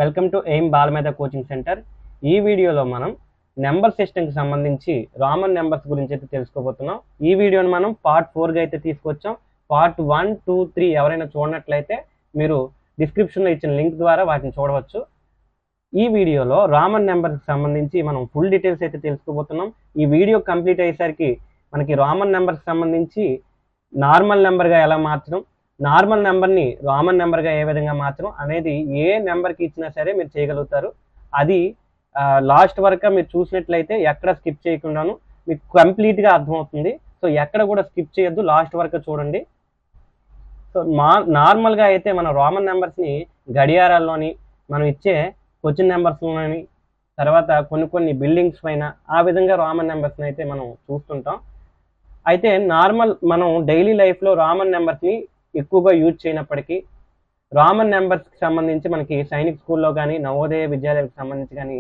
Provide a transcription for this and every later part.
Welcome to Aim Balamedha coaching centre. ఈ వీడియోలో మనం నెంబర్ సిస్టమ్కి సంబంధించి రామన్ నెంబర్స్ గురించి అయితే తెలుసుకోబోతున్నాం. ఈ వీడియోని మనం పార్ట్ 4గా అయితే తీసుకొచ్చాం. పార్ట్ 1, 2, 3 ఎవరైనా చూడనట్లయితే మీరు డిస్క్రిప్షన్లో ఇచ్చిన లింక్ ద్వారా వాటిని చూడవచ్చు. ఈ వీడియోలో రామన్ నెంబర్కి సంబంధించి మనం ఫుల్ డీటెయిల్స్ అయితే తెలుసుకోబోతున్నాం. ఈ వీడియో కంప్లీట్ అయ్యేసరికి మనకి రామన్ నెంబర్కి సంబంధించి నార్మల్ నెంబర్గా ఎలా మార్చడం, నార్మల్ నెంబర్ని రామన్ నెంబర్గా ఏ విధంగా మార్చడం అనేది ఏ నెంబర్కి ఇచ్చినా సరే మీరు చేయగలుగుతారు. అది లాస్ట్ వరకు మీరు చూసినట్లయితే ఎక్కడ స్కిప్ చేయకుండాను మీకు కంప్లీట్గా అర్థమవుతుంది. సో ఎక్కడ కూడా స్కిప్ చేయొద్దు, లాస్ట్ వరకు చూడండి. సో నార్మల్గా అయితే మన రామన్ నెంబర్స్ని గడియారాల్లోని మనం ఇచ్చే క్వశ్చన్ నెంబర్స్లోని తర్వాత కొన్ని బిల్డింగ్స్ పైన ఆ విధంగా రామన్ నెంబర్స్ని అయితే మనం చూస్తుంటాం. అయితే నార్మల్ మనం డైలీ లైఫ్లో రామన్ నెంబర్స్ని ఎక్కువగా యూజ్ చేయనప్పటికీ రామన్ నెంబర్స్కి సంబంధించి మనకి సైనిక్ స్కూల్లో కానీ నవోదయ విద్యాలయాలకు సంబంధించి కానీ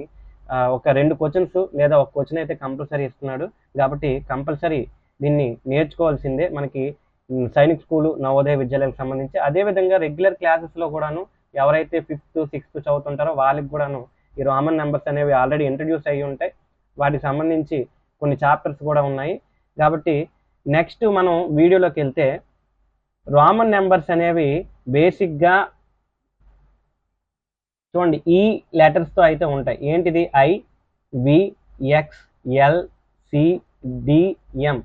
ఒక 2 క్వశ్చన్స్ లేదా ఒక క్వశ్చన్ అయితే కంపల్సరీ ఇస్తున్నాడు. కాబట్టి కంపల్సరీ దీన్ని నేర్చుకోవాల్సిందే మనకి సైనిక్ స్కూలు నవోదయ విద్యాలయాలకు సంబంధించి. అదేవిధంగా రెగ్యులర్ క్లాసెస్లో కూడాను ఎవరైతే 5th, 6th చదువుతుంటారో వాళ్ళకి కూడాను ఈ రామన్ నెంబర్స్ అనేవి ఆల్రెడీ ఇంట్రడ్యూస్ అయ్యి ఉంటాయి. వాటికి సంబంధించి కొన్ని చాప్టర్స్ కూడా ఉన్నాయి. కాబట్టి నెక్స్ట్ మనం వీడియోలోకి వెళ్తే రామన్ నెంబర్స్ అనేవి బేసిక్గా చూడండి ఈ లెటర్స్తో అయితే ఉంటాయి. ఏంటిది? I, V, X, L, C, D, M.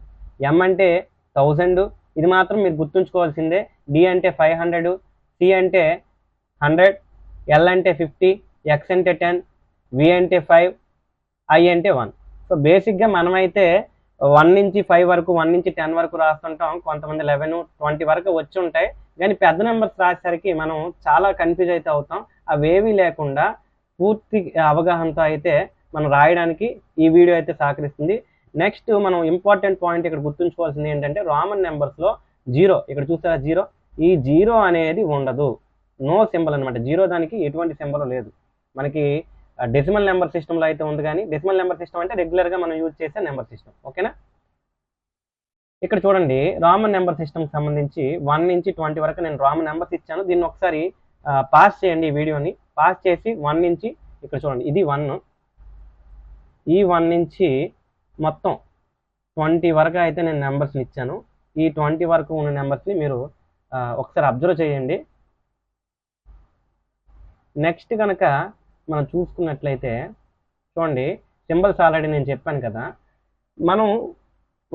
M అంటే 1000, ఇది మాత్రం మీరు గుర్తుంచుకోవాల్సిందే. డి అంటే 500, సి అంటే 100, ఎల్ అంటే 50, ఎక్స్ అంటే 10, వి అంటే 5, ఐ అంటే 1. సో బేసిక్గా మనమైతే 1 నుంచి 5 వరకు, 1 నుంచి 10 వరకు రాస్తుంటాం. కొంతమంది 11, 20 వరకు వచ్చి ఉంటాయి. కానీ పెద్ద నెంబర్స్ రాసేసరికి మనం చాలా కన్ఫ్యూజ్ అయితే అవుతాం. అవేవీ లేకుండా పూర్తి అవగాహనతో అయితే మనం రాయడానికి ఈ వీడియో అయితే సహకరిస్తుంది. నెక్స్ట్ మనం ఇంపార్టెంట్ పాయింట్ ఇక్కడ గుర్తుంచుకోవాల్సింది ఏంటంటే రామన్ నెంబర్స్లో జీరో, ఇక్కడ చూస్తారా జీరో, ఈ జీరో అనేది ఉండదు. నో సింబల్ అనమాట. జీరో దానికి ఎటువంటి సింబల్ లేదు. మనకి డెసిమల్ నెంబర్ సిస్టంలో అయితే ఉంది, కానీ డెసిమల్ నెంబర్ సిస్టమ్ అంటే రెగ్యులర్గా మనం యూజ్ చేసే నెంబర్ సిస్టమ్. ఓకేనా? ఇక్కడ చూడండి రామన్ నెంబర్ సిస్టమ్కి సంబంధించి 1 నుంచి 20 వరకు నేను రామన్ నెంబర్స్ ఇచ్చాను. దీన్ని ఒకసారి పాస్ చేయండి. ఈ వీడియోని పాస్ చేసి 1 నుంచి ఇక్కడ చూడండి, ఇది 1, ఈ 1 నుంచి మొత్తం 20 వరకు అయితే నేను నెంబర్స్ని ఇచ్చాను. ఈ 20 వరకు ఉన్న నెంబర్స్ని మీరు ఒకసారి అబ్జర్వ్ చేయండి. నెక్స్ట్ కనుక మనం చూసుకున్నట్లయితే చూడండి, సింబల్స్ ఆల్రెడీ నేను చెప్పాను కదా. మనం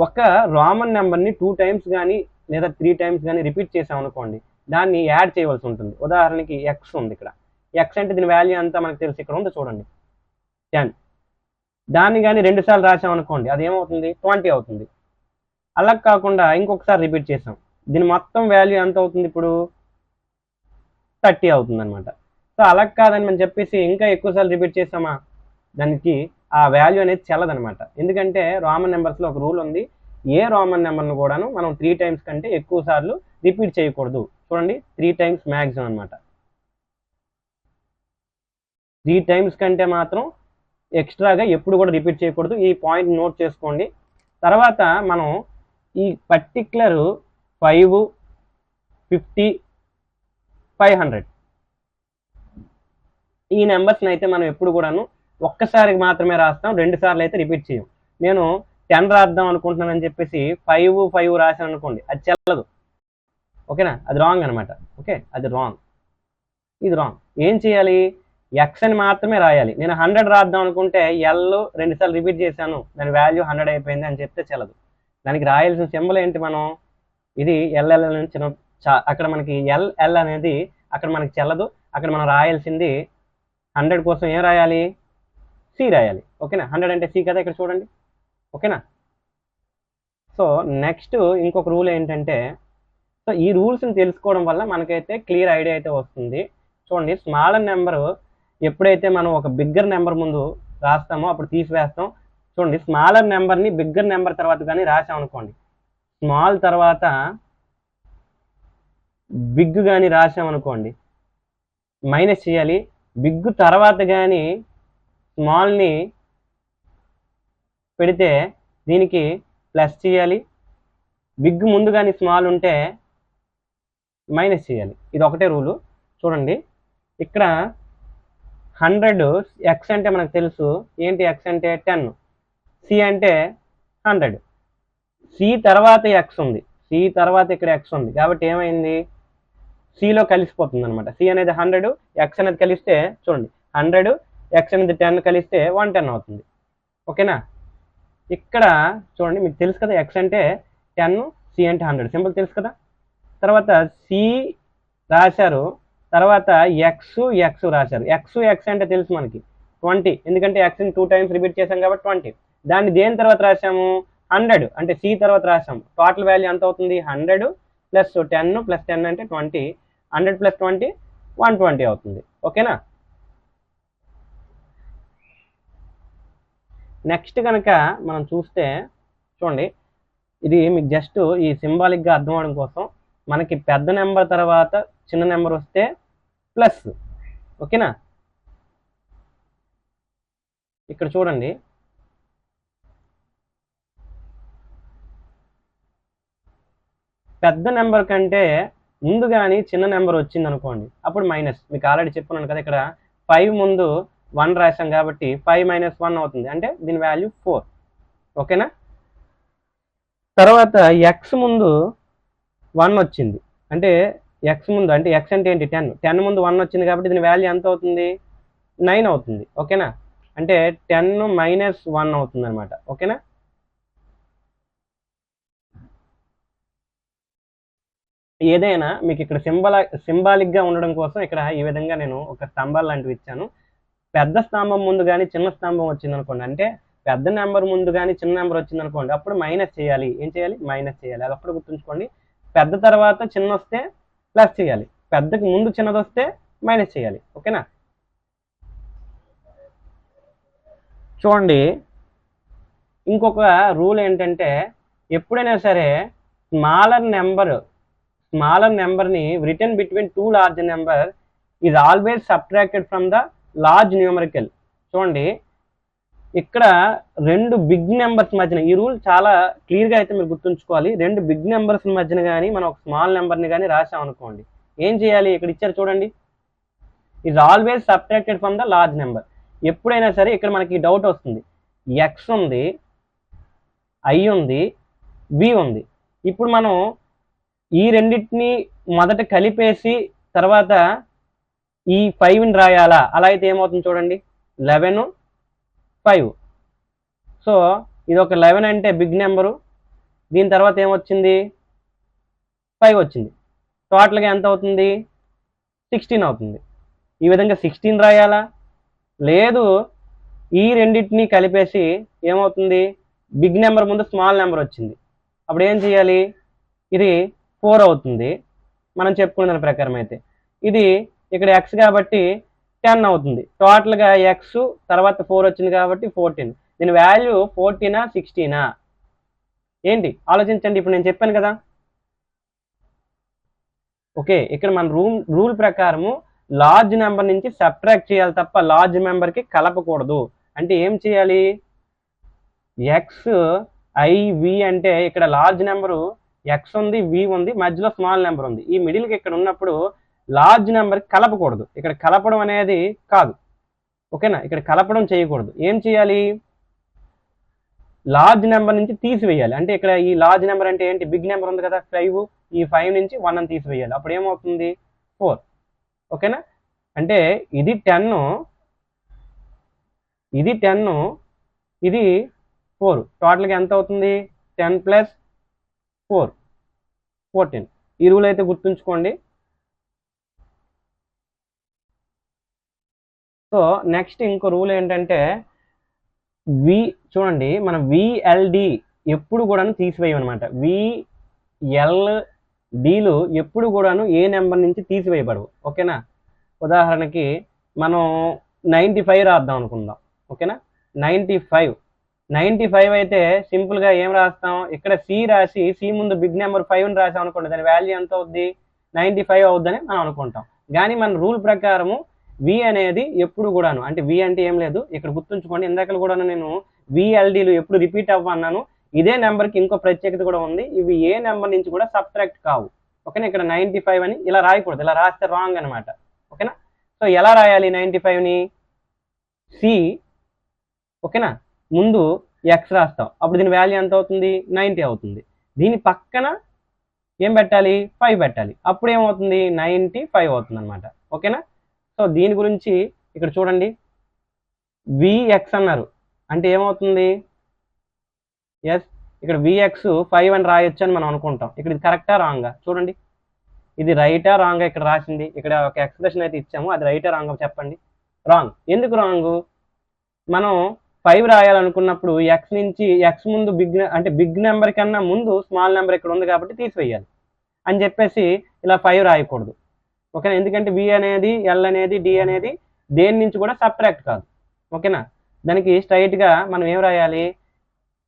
ఒక రామన్ నెంబర్ని 2 టైమ్స్ కానీ లేదా 3 టైమ్స్ కానీ రిపీట్ చేసామనుకోండి, దాన్ని యాడ్ చేయవలసి ఉంటుంది. ఉదాహరణకి ఎక్స్ ఉంది ఇక్కడ. ఎక్స్ అంటే దీని వాల్యూ అంతా మనకు తెలుసు, ఇక్కడ ఉంది చూడండి 10. దాన్ని కానీ 2 సార్లు రాసామనుకోండి, అది ఏమవుతుంది? 20 అవుతుంది. అలా కాకుండా ఇంకొకసారి రిపీట్ చేసాం, దీని మొత్తం వాల్యూ ఎంత అవుతుంది? ఇప్పుడు 30 అవుతుంది అనమాట. సో అలా కాదని మనం చెప్పేసి ఇంకా ఎక్కువసార్లు రిపీట్ చేసామా, దానికి ఆ వాల్యూ అనేది చెల్లదనమాట. ఎందుకంటే రామన్ నెంబర్స్లో ఒక రూల్ ఉంది, ఏ రామన్ నెంబర్ను కూడాను మనం 3 టైమ్స్ కంటే ఎక్కువ సార్లు రిపీట్ చేయకూడదు. చూడండి 3 టైమ్స్ మ్యాక్సిమం అనమాట. 3 టైమ్స్ కంటే మాత్రం ఎక్స్ట్రాగా ఎప్పుడు కూడా రిపీట్ చేయకూడదు. ఈ పాయింట్ నోట్ చేసుకోండి. తర్వాత మనం ఈ పర్టిక్యులర్ 5, 50, 500 ఈ నెంబర్స్ని అయితే మనం ఎప్పుడు కూడాను ఒక్కసారికి మాత్రమే రాస్తాం, 2 సార్లు అయితే రిపీట్ చేయం. నేను 10 రాద్దాం అనుకుంటున్నానని చెప్పేసి 5 రాశాను అనుకోండి, అది చెల్లదు. ఓకేనా? అది రాంగ్ అనమాట. ఓకే, అది రాంగ్, ఇది రాంగ్. ఏం చేయాలి? ఎక్స్ అని మాత్రమే రాయాలి. నేను 100 రాద్దాం అనుకుంటే ఎల్ 2 సార్లు రిపీట్ చేశాను, దాని వాల్యూ 100 అయిపోయింది అని చెప్తే చెల్లదు. దానికి రాయాల్సిన సింబల్ ఏంటి? మనం ఇది ఎల్ఎల్ నుంచి అక్కడ మనకి ఎల్ అనేది అక్కడ మనకి చెల్లదు. అక్కడ మనం రాయాల్సింది 100 కోసం ఏం రాయాలి? సి రాయాలి. ఓకేనా? 100 అంటే సి కదా, ఇక్కడ చూడండి. ఓకేనా? సో నెక్స్ట్ ఇంకొక రూల్ ఏంటంటే, సో ఈ రూల్స్ని తెలుసుకోవడం వల్ల మనకైతే క్లియర్ ఐడియా అయితే వస్తుంది. చూడండి, స్మాలర్ నెంబరు ఎప్పుడైతే మనం ఒక బిగ్గర్ నెంబర్ ముందు రాస్తామో అప్పుడు తీసివేస్తాం. చూడండి, స్మాలర్ నెంబర్ని బిగ్గర్ నెంబర్ తర్వాత కానీ రాసాం అనుకోండి, స్మాల్ తర్వాత బిగ్ కానీ రాసామనుకోండి మైనస్ చేయాలి. బిగ్ తర్వాత కానీ స్మాల్ని పెడితే దీనికి ప్లస్ చేయాలి. బిగ్ ముందు కానీ స్మాల్ ఉంటే మైనస్ చేయాలి. ఇది ఒకటే రూలు. చూడండి, ఇక్కడ 100, ఎక్స్ అంటే మనకు తెలుసు ఏంటి, ఎక్స్ అంటే 10, సి అంటే 100, సి తర్వాత ఎక్స్ ఉంది, సి తర్వాత ఇక్కడ ఎక్స్ ఉంది కాబట్టి ఏమైంది, సిలో కలిసిపోతుంది అనమాట. సి అనేది 100, ఎక్స్ అనేది కలిస్తే చూడండి 100, ఎక్స్ అనేది 10 కలిస్తే 110 అవుతుంది. ఓకేనా, ఇక్కడ చూడండి మీకు తెలుసు కదా, ఎక్స్ అంటే 10, సి అంటే 100, సింపుల్ తెలుసు కదా. తర్వాత సి రాశారు, తర్వాత ఎక్స్ ఎక్స్ రాశారు. ఎక్స్ ఎక్స్ అంటే తెలుసు మనకి 20, ఎందుకంటే ఎక్స్ని 2 టైమ్స్ రిపీట్ చేసాం కాబట్టి 20. దాన్ని దేని తర్వాత రాసాము, 100 అంటే సి తర్వాత రాసాము. టోటల్ వాల్యూ ఎంత అవుతుంది, 100 ప్లస్ 10 ప్లస్ 10 అంటే 20, 100 ప్లస్ 20 120 అవుతుంది. ఓకేనా, నెక్స్ట్ కనుక మనం చూస్తే చూడండి, ఇది మీకు జస్ట్ ఈ సింబాలిక్గా అర్థం అవడం కోసం, మనకి పెద్ద నెంబర్ తర్వాత చిన్న నెంబర్ వస్తే ప్లస్. ఓకేనా, ఇక్కడ చూడండి, పెద్ద నెంబర్ కంటే ముందు కానీ చిన్న నెంబర్ వచ్చింది అనుకోండి, అప్పుడు మైనస్. మీకు ఆల్రెడీ చెప్పున్నాను కదా, ఇక్కడ 5 ముందు 1 రాసాం కాబట్టి 5 మైనస్ 1 అవుతుంది, అంటే దీని వాల్యూ 4. ఓకేనా, తర్వాత ఎక్స్ ముందు 1 వచ్చింది, అంటే ఎక్స్ ముందు అంటే ఎక్స్ అంటే ఏంటి 10, 10 ముందు 1 వచ్చింది కాబట్టి దీని వాల్యూ ఎంత అవుతుంది, 9 అవుతుంది. ఓకేనా, అంటే 10 మైనస్ 1 అవుతుంది అనమాట. ఓకేనా, ఏదైనా మీకు ఇక్కడ సింబాలిక్గా ఉండడం కోసం ఇక్కడ ఈ విధంగా నేను ఒక స్తంభాలు లాంటివి ఇచ్చాను. పెద్ద స్తంభం ముందు కానీ చిన్న స్తంభం వచ్చింది అనుకోండి, అంటే పెద్ద నెంబర్ ముందు కానీ చిన్న నెంబర్ వచ్చింది అనుకోండి, అప్పుడు మైనస్ చేయాలి. ఏం చేయాలి, మైనస్ చేయాలి. అది అప్పుడు గుర్తుంచుకోండి. పెద్ద తర్వాత చిన్న వస్తే ప్లస్ చేయాలి, పెద్దకి ముందు చిన్నది వస్తే మైనస్ చేయాలి. ఓకేనా, చూడండి ఇంకొక రూల్ ఏంటంటే, ఎప్పుడైనా సరే స్మాలర్ నెంబర్ని return between 2 large number is always subtracted from the large numerical. చూడండి ఇక్కడ 2 బిగ్ నెంబర్స్ మధ్యన, ఈ రూల్ చాలా క్లియర్గా అయితే మీరు గుర్తుంచుకోవాలి. 2 బిగ్ నెంబర్స్ మధ్యన కానీ మనం ఒక స్మాల్ నెంబర్ని కానీ రాసాం అనుకోండి, ఏం చేయాలి, ఇక్కడ ఇచ్చారు చూడండి, is always subtracted from the large number. ఎప్పుడైనా సరే ఇక్కడ మనకి డౌట్ వస్తుంది, ఎక్స్ ఉంది, ఐ ఉంది, వి ఉంది. ఇప్పుడు మనం ఈ రెండింటిని మొదట కలిపేసి తర్వాత ఈ 5ని రాయాలా, అలా అయితే ఏమవుతుంది చూడండి, 11, 5. సో ఇది ఒక 11 అంటే బిగ్ నెంబరు, దీని తర్వాత ఏమొచ్చింది, 5 వచ్చింది. టోటల్గా ఎంత అవుతుంది, 16 అవుతుంది. ఈ విధంగా 16 రాయాలా, లేదు ఈ రెండింటిని కలిపేసి ఏమవుతుంది, బిగ్ నెంబర్ ముందు స్మాల్ నెంబర్ వచ్చింది, అప్పుడు ఏం చేయాలి, ఇది 4 అవుతుంది మనం చెప్పుకున్న దాని ప్రకారం అయితే. ఇది ఇక్కడ ఎక్స్ కాబట్టి 10 అవుతుంది. టోటల్గా ఎక్స్ తర్వాత 4 వచ్చింది కాబట్టి 14. దీని వాల్యూ 14 16 ఏంటి ఆలోచించండి. ఇప్పుడు నేను చెప్పాను కదా, ఓకే, ఇక్కడ మన రూల్ ప్రకారము లార్జ్ నెంబర్ నుంచి సబ్ట్రాక్ట్ చేయాలి తప్ప లార్జ్ నెంబర్కి కలపకూడదు. అంటే ఏం చేయాలి, ఎక్స్ ఐ వి అంటే ఇక్కడ లార్జ్ నెంబరు ఎక్స్ ఉంది, వి ఉంది, మధ్యలో స్మాల్ నెంబర్ ఉంది. ఈ మిడిల్కి ఇక్కడ ఉన్నప్పుడు లార్జ్ నెంబర్ కలపకూడదు, ఇక్కడ కలపడం అనేది కాదు. ఓకేనా, ఇక్కడ కలపడం చేయకూడదు. ఏం చేయాలి, లార్జ్ నెంబర్ నుంచి తీసివేయాలి. అంటే ఇక్కడ ఈ లార్జ్ నెంబర్ అంటే ఏంటి, బిగ్ నెంబర్ ఉంది కదా 5, ఈ 5 నుంచి 1 అని తీసివేయాలి. అప్పుడు ఏమవుతుంది, 4. ఓకేనా, అంటే ఇది 10, ఇది 10, ఇది 4. టోటల్గా ఎంత అవుతుంది, 10 ప్లస్ 4 14. ఈ రూల్ అయితే గుర్తుంచుకోండి. సో నెక్స్ట్ ఇంకో రూల్ ఏంటంటే, చూడండి మనం విఎల్డి ఎప్పుడు కూడాను తీసివేయమన్నమాట. విఎల్డిలు ఎప్పుడు కూడాను ఏ నెంబర్ నుంచి తీసివేయబడవు. ఓకేనా, ఉదాహరణకి మనం 95 రాద్దాం అనుకుందాం. ఓకేనా, 95 అయితే సింపుల్గా ఏం రాస్తాం, ఇక్కడ సి రాసి సి ముందు బిగ్ నెంబర్ 5ని రాసాం అనుకోండి, దాని వాల్యూ ఎంత అవుద్ది, 95 అవుద్దని మనం అనుకుంటాం. కానీ మన రూల్ ప్రకారము వి అనేది ఎప్పుడు కూడాను, అంటే వి అంటే ఏం లేదు, ఇక్కడ గుర్తుంచుకోండి, ఇందాక కూడాను నేను విఎల్డీలు ఎప్పుడు రిపీట్ అవ్వన్నాను. ఇదే నెంబర్కి ఇంకో ప్రత్యేకత కూడా ఉంది, ఇవి ఏ నెంబర్ నుంచి కూడా సబ్ట్రాక్ట్ కావు. ఓకేనా, ఇక్కడ 95 అని ఇలా రాయకూడదు, ఇలా రాస్తే రాంగ్ అనమాట. ఓకేనా, సో ఎలా రాయాలి 95ని, సి, ఓకేనా, ముందు ఎక్స్ రాస్తాం, అప్పుడు దీని వాల్యూ ఎంత అవుతుంది, 90 అవుతుంది. దీని పక్కన ఏం పెట్టాలి, 5 పెట్టాలి, అప్పుడు ఏమవుతుంది, 95 అవుతుంది అనమాట. ఓకేనా. సో దీని గురించి ఇక్కడ చూడండి, విఎక్స్ అన్నారు అంటే ఏమవుతుంది, ఎస్ ఇక్కడ విఎక్స్ 5 అని రాయొచ్చు అని మనం అనుకుంటాం. ఇక్కడ ఇది కరెక్టా రాంగా చూడండి, ఇది రైటా రాంగా ఇక్కడ రాసింది, ఇక్కడ ఒక ఎక్స్ప్రెషన్ అయితే ఇచ్చాము, అది రైటా రాంగా చెప్పండి. రాంగ్. ఎందుకు రాంగ్, మనం 5 రాయాలనుకున్నప్పుడు ఎక్స్ నుంచి ఎక్స్ ముందు బిగ్ నెంబర్ కన్నా ముందు స్మాల్ నెంబర్ ఇక్కడ ఉంది కాబట్టి తీసివేయాలి అని చెప్పేసి ఇలా 5 రాయకూడదు. ఓకేనా, ఎందుకంటే వి అనేది, ఎల్ అనేది, డి అనేది దేని నుంచి కూడా సబ్ట్రాక్ట్ కాదు. ఓకేనా, దానికి స్ట్రైట్గా మనం ఏం రాయాలి,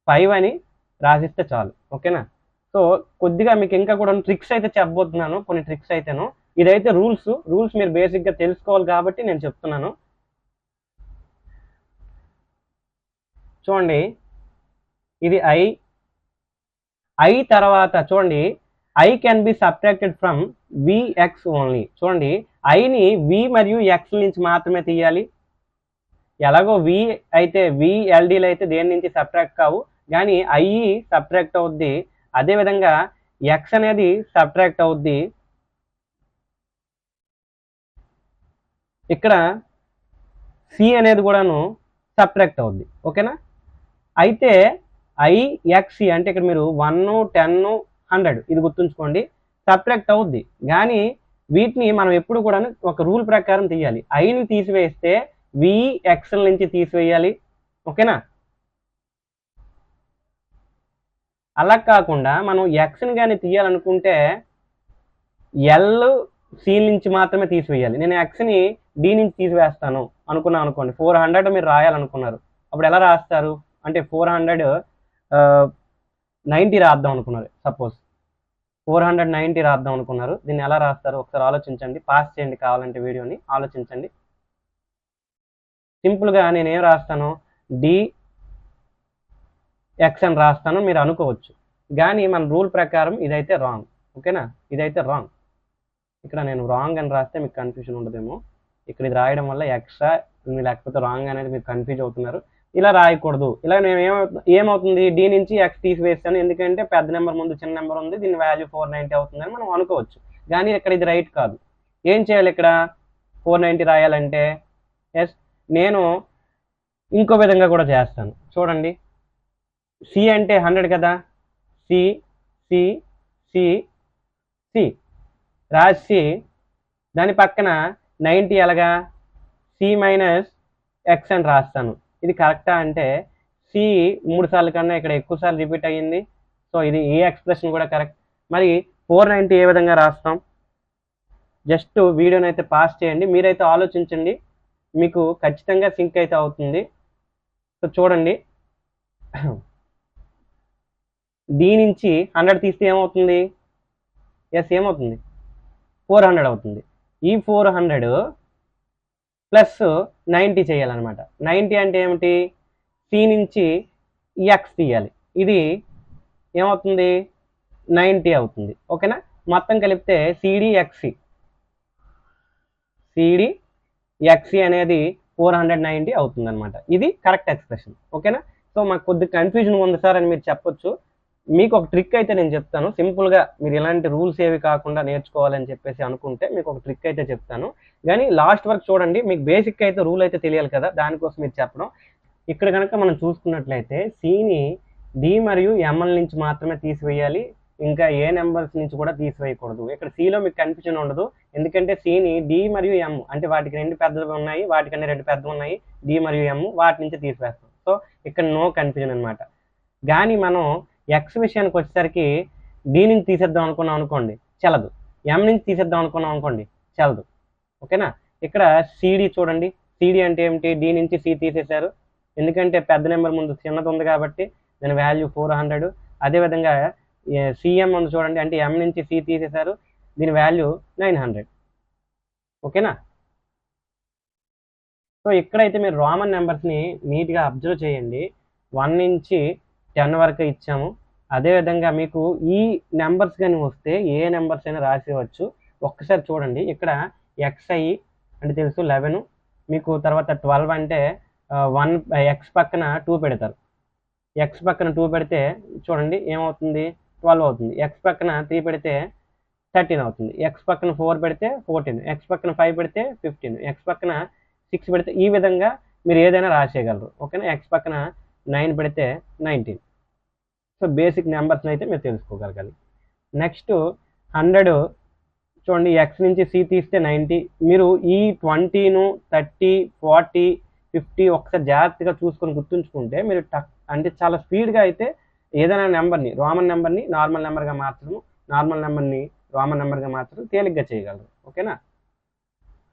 5 అని రాసిస్తే చాలు. ఓకేనా. సో కొద్దిగా మీకు ఇంకా కూడా ట్రిక్స్ అయితే చెప్పబోతున్నాను, కొన్ని ట్రిక్స్ అయితేను. ఇదైతే రూల్స్ మీరు బేసిక్గా తెలుసుకోవాలి కాబట్టి నేను చెప్తున్నాను. చూడండి, ఇది ఐ తర్వాత చూడండి, I can be subtracted from vx only. చూడండి, ఐని వి మరియు ఎక్స్ నుంచి మాత్రమే తీయాలి. ఎలాగో వి అయితే విఎల్డీలు అయితే దేని నుంచి సబ్ట్రాక్ట్ కావు, కానీ ఐ సబ్ట్రాక్ట్ అవుద్ది, అదేవిధంగా ఎక్స్ అనేది సబ్ట్రాక్ట్ అవుద్ది. ఇక్కడ సి అనేది కూడాను సబ్ట్రాక్ట్ అవుద్ది. ఓకేనా. అయితే ఐఎక్సి అంటే ఇక్కడ మీరు 1, 10, 100 ఇది గుర్తుంచుకోండి, సబ్ట్రాక్ట్ అవుద్ది, కానీ వీటిని మనం ఎప్పుడు కూడా ఒక రూల్ ప్రకారం తీయాలి. ఐని తీసివేస్తే విఎక్స్ నుంచి తీసివేయాలి. ఓకేనా. అలా కాకుండా మనం ఎక్స్ని కానీ తీయాలనుకుంటే ఎల్ సి నుంచి మాత్రమే తీసివేయాలి. నేను ఎక్స్ని డి నుంచి తీసివేస్తాను అనుకున్నాను అనుకోండి, 400 మీరు రాయాలనుకున్నారు, అప్పుడు ఎలా రాస్తారు అంటే 490 రాద్దాం అనుకున్నారు, సపోజ్ 490 రాద్దాం అనుకున్నారు, దీన్ని ఎలా రాస్తారు ఒకసారి ఆలోచించండి, పాస్ చేయండి కావాలంటే వీడియోని, ఆలోచించండి. సింపుల్గా నేనేం రాస్తాను, డి ఎక్స్ అని రాస్తాను మీరు అనుకోవచ్చు, కానీ మన రూల్ ప్రకారం ఇదైతే రాంగ్. ఓకేనా, ఇదైతే రాంగ్. ఇక్కడ నేను రాంగ్ అని రాస్తే మీకు కన్ఫ్యూజన్ ఉండదేమో, ఇక్కడ ఇది రాయడం వల్ల ఎక్స్ట్రా లేకపోతే రాంగ్ అనేది మీరు కన్ఫ్యూజ్ అవుతున్నారు. ఇలా రాయకూడదు. ఇలా నేను ఏమవుతుంది, డి నుంచి ఎక్స్ తీసివేస్తాను, ఎందుకంటే పెద్ద నెంబర్ ముందు చిన్న నెంబర్ ఉంది, దీని వాల్యూ 490 అవుతుందని మనం అనుకోవచ్చు, కానీ ఇక్కడ ఇది రైట్ కాదు. ఏం చేయాలి, ఇక్కడ 490 రాయాలంటే ఎస్ నేను ఇంకో విధంగా కూడా చేస్తాను. చూడండి, సి అంటే 100 కదా, సి సి సి సి రాసి దాని పక్కన 90 ఎలాగా, సి మైనస్ ఎక్స్ అని రాస్తాను. ఇది కరెక్టా అంటే సి 3 సార్లు కన్నా ఇక్కడ ఎక్కువ సార్లు రిపీట్ అయ్యింది, సో ఇది ఈ ఎక్స్ప్రెషన్ కూడా కరెక్ట్. మరి 490 ఏ విధంగా రాస్తాం, జస్ట్ వీడియోని అయితే పాస్ చేయండి, మీరైతే ఆలోచించండి, మీకు ఖచ్చితంగా సింక్ అయితే అవుతుంది. సో చూడండి, దీని నుంచి 100 తీస్తే ఏమవుతుంది, ఎస్ ఏమవుతుంది, 400 అవుతుంది. ఈ 400 ప్లస్ 90 చేయాలన్నమాట. 90 అంటే ఏమిటి, సి నుంచి ఎక్స్ తీయాలి, ఇది ఏమవుతుంది 90 అవుతుంది. ఓకేనా, మొత్తం కలిపితే సిడి ఎక్సి అనేది 490 అవుతుంది అనమాట. ఇది కరెక్ట్ ఎక్స్ప్రెషన్. ఓకేనా. సో మాకు కొద్ది కన్ఫ్యూజన్ ఉంది సార్ అని మీరు చెప్పొచ్చు. మీకు ఒక ట్రిక్ అయితే నేను చెప్తాను, సింపుల్గా మీరు ఇలాంటి రూల్స్ ఏవి కాకుండా నేర్చుకోవాలని చెప్పేసి అనుకుంటే మీకు ఒక ట్రిక్ అయితే చెప్తాను, కానీ లాస్ట్ వరకు చూడండి, మీకు బేసిక్ అయితే రూల్ అయితే తెలియాలి కదా, దానికోసం మీరు చెప్పడం. ఇక్కడ కనుక మనం చూసుకున్నట్లయితే సిని డి మరియు ఎంఎల్ నుంచి మాత్రమే తీసివేయాలి, ఇంకా ఏ నెంబర్స్ నుంచి కూడా తీసివేయకూడదు. ఇక్కడ సిలో మీకు కన్ఫ్యూజన్ ఉండదు, ఎందుకంటే సిని డి మరియు ఎం అంటే వాటికి 2 పెద్దవి ఉన్నాయి, వాటికన్నా 2 పెద్దవి ఉన్నాయి, డి మరియు ఎం, వాటి నుంచి తీసివేస్తాం. సో ఇక్కడ నో కన్ఫ్యూజన్ అనమాట. కానీ మనం ఎక్స్ విషయానికి వచ్చేసరికి డి నుంచి తీసేద్దాం అనుకున్నాం అనుకోండి, చల్లదు, ఎం నుంచి తీసేద్దాం అనుకున్నాం అనుకోండి, చల్లదు. ఓకేనా. ఇక్కడ సిడి చూడండి, సిడి అంటే ఏమిటి, డి నుంచి సి తీసేశారు, ఎందుకంటే పెద్ద నెంబర్ ముందు చిన్నది ఉంది కాబట్టి దాని వాల్యూ 400. అదేవిధంగా సిఎం ఉంది చూడండి, అంటే ఎం నుంచి సి తీసేశారు, దీని వాల్యూ 900. ఓకేనా. సో ఇక్కడైతే మీరు రోమన్ నెంబర్స్ని నీట్గా అబ్జర్వ్ చేయండి, 1 నుంచి 10 వరకు ఇచ్చాము. అదేవిధంగా మీకు ఈ నెంబర్స్ కానీ వస్తే ఏ నెంబర్స్ అయినా రాసేవచ్చు. ఒక్కసారి చూడండి, ఇక్కడ ఎక్స్ఐ అంటే తెలుసు 11, మీకు తర్వాత 12 అంటే 1 ఎక్స్ పక్కన 2 పెడతారు. ఎక్స్ పక్కన 2 పెడితే చూడండి ఏమవుతుంది, 12 అవుతుంది. ఎక్స్ పక్కన 3 పెడితే 13 అవుతుంది. ఎక్స్ పక్కన 4 పెడితే 14, ఎక్స్ పక్కన 5 పెడితే 15, ఎక్స్ పక్కన 6 పెడితే ఈ విధంగా మీరు ఏదైనా రాసేయగలరు. ఓకేనా. ఎక్స్ పక్కన 9 పెడితే 19. సో బేసిక్ నెంబర్స్ని అయితే మీరు తెలుసుకోగలగాలి. నెక్స్ట్ 100 చూడండి, ఎక్స్ నుంచి సి తీస్తే 90. మీరు ఈ 20ను 30 40 50 ఒకసారి జాగ్రత్తగా చూసుకొని గుర్తుంచుకుంటే మీరు అంటే చాలా స్పీడ్గా అయితే ఏదైనా నెంబర్ని రోమన్ నెంబర్ని నార్మల్ నెంబర్గా మార్చడం, నార్మల్ నెంబర్ని రోమన్ నెంబర్గా మార్చడం తేలిగ్గా చేయగలరు. ఓకేనా.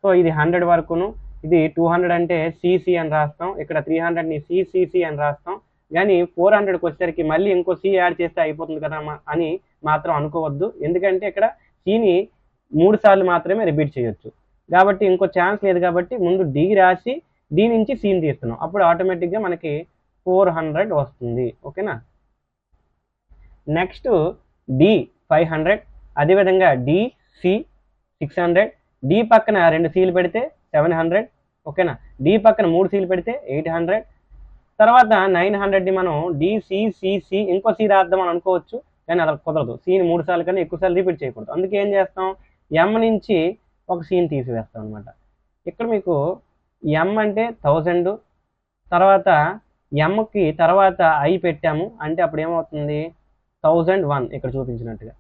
సో ఇది 100 వరకును. ఇది 200 అంటే సిసి అని రాస్తాం, ఇక్కడ 300ని సిసిసి అని రాస్తాం. కానీ 400కి వచ్చేసరికి మళ్ళీ ఇంకో సి యాడ్ చేస్తే అయిపోతుంది కదా అని మాత్రం అనుకోవద్దు. ఎందుకంటే ఇక్కడ సిని 3 సార్లు మాత్రమే రిపీట్ చేయొచ్చు కాబట్టి ఇంకో ఛాన్స్ లేదు. కాబట్టి ముందు డి రాసి డి నుంచి సిని తీస్తున్నాం, అప్పుడు ఆటోమేటిక్గా మనకి 400 వస్తుంది. ఓకేనా. నెక్స్ట్ డి 500, అదేవిధంగా డి సి 600, డి పక్కన 2 సీలు పెడితే 700. ఓకేనా. డి పక్కన 3 సీలు పెడితే 800. తర్వాత 900ని మనం డిసిసిసి ఇంకో సి రాద్దాం అని అనుకోవచ్చు, కానీ అలా కుదరదు. సిని 3 సార్లు కన్నా ఎక్కువ సార్లు రిపీట్ చేయకూడదు. అందుకే ఏం చేస్తాం, ఎం నుంచి ఒక సీని తీసివేస్తాం అనమాట. ఇక్కడ మీకు ఎం అంటే 1000, తర్వాత ఎంకి తర్వాత ఐ పెట్టాము అంటే అప్పుడు ఏమవుతుంది 1001 ఇక్కడ చూపించినట్టుగా.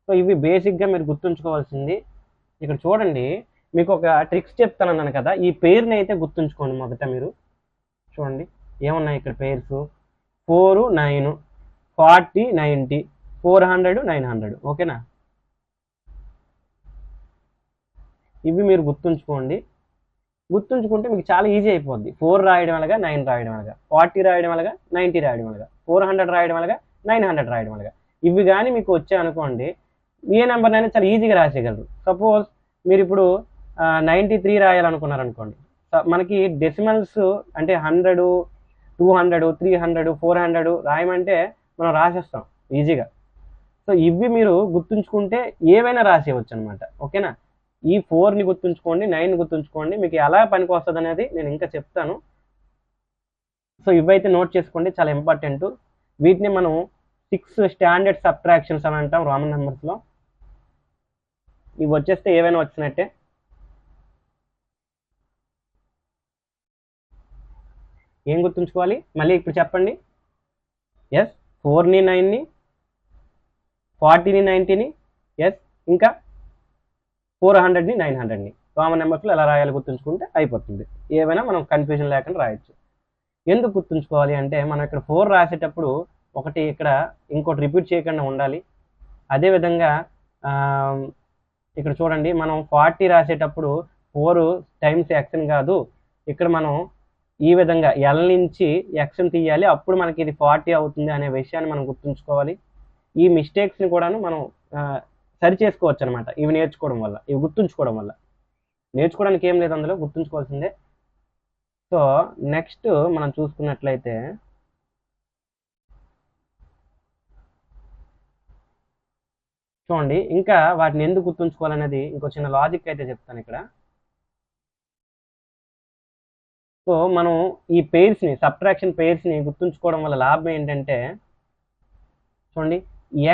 సో ఇవి బేసిక్గా మీరు గుర్తుంచుకోవాల్సింది. ఇక్కడ చూడండి, మీకు ఒక ట్రిక్స్ చెప్తానన్నాను కదా, ఈ పేరుని అయితే గుర్తుంచుకోండి. మొదట మీరు చూడండి ఏమున్నాయి ఇక్కడ పేర్స్, 4 9 40 90 400 900. ఓకేనా. ఇవి మీరు గుర్తుంచుకోండి. గుర్తుంచుకుంటే మీకు చాలా ఈజీ అయిపోద్ది. 4 రాయడం వల్లగా 9 రాయడం వల్లగా, 40 రాయడం వల్లగా 90 రాయడం వల్లగా, 400 రాయడం వల్లగా 900 రాయడం వల్లగా. ఇవి కానీ మీకు వచ్చాయనుకోండి, ఏ నెంబర్నైనా చాలా ఈజీగా రాసేయగలరు. సపోజ్ మీరు ఇప్పుడు 93 రాయాలనుకున్నారనుకోండి, మనకి డెసిమల్స్ అంటే 100 200 300 400 రాయమంటే మనం రాసేస్తాం ఈజీగా. సో ఇవి మీరు గుర్తుంచుకుంటే ఏవైనా రాసేయవచ్చు అనమాట. ఓకేనా. ఈ 4ని గుర్తుంచుకోండి, 9ని గుర్తుంచుకోండి, మీకు ఎలా పనికి వస్తుంది అనేది నేను ఇంకా చెప్తాను. సో ఇవైతే నోట్ చేసుకోండి, చాలా ఇంపార్టెంట్. వీటిని మనం 6 స్టాండర్డ్ సబ్ట్రాక్షన్స్ అని అంటాం రోమన్ నెంబర్స్లో. ఇవి వచ్చేస్తే ఏవైనా వచ్చినట్టే. ఏం గుర్తుంచుకోవాలి మళ్ళీ ఇప్పుడు చెప్పండి. ఎస్, 4ని 9ని, 40ని 90ని, ఎస్, ఇంకా 400ని 900ని కామన్ నెంబర్స్లో ఎలా రాయాలి గుర్తుంచుకుంటే అయిపోతుంది. ఏవైనా మనం కన్ఫ్యూజన్ లేకుండా రాయొచ్చు. ఎందుకు గుర్తుంచుకోవాలి అంటే మనం ఇక్కడ 4 రాసేటప్పుడు ఒకటి ఇక్కడ ఇంకోటి రిపీట్ చేయకుండా ఉండాలి. అదేవిధంగా ఇక్కడ చూడండి, మనం 40 రాసేటప్పుడు 4 టైమ్స్ ఎక్స్ని కాదు, ఇక్కడ మనం ఈ విధంగా ఎల్ నుంచి ఎక్స్ని తీయాలి, అప్పుడు మనకి ఇది 40 అవుతుంది అనే విషయాన్ని మనం గుర్తుంచుకోవాలి. ఈ మిస్టేక్స్ని కూడాను మనం సరి చేసుకోవచ్చు అనమాట ఇవి నేర్చుకోవడం వల్ల, ఇవి గుర్తుంచుకోవడం వల్ల. నేర్చుకోవడానికి ఏం లేదు, అందులో గుర్తుంచుకోవాల్సిందే. సో నెక్స్ట్ మనం చూసుకున్నట్లయితే చూడండి, ఇంకా వాటిని ఎందుకు గుర్తుంచుకోవాలనేది ఇంకో చిన్న లాజిక్ అయితే చెప్తాను ఇక్కడ. సో మనం ఈ పెయిర్స్ని సబ్ట్రాక్షన్ పెయిర్స్ని గుర్తుంచుకోవడం వల్ల లాభం ఏంటంటే చూడండి,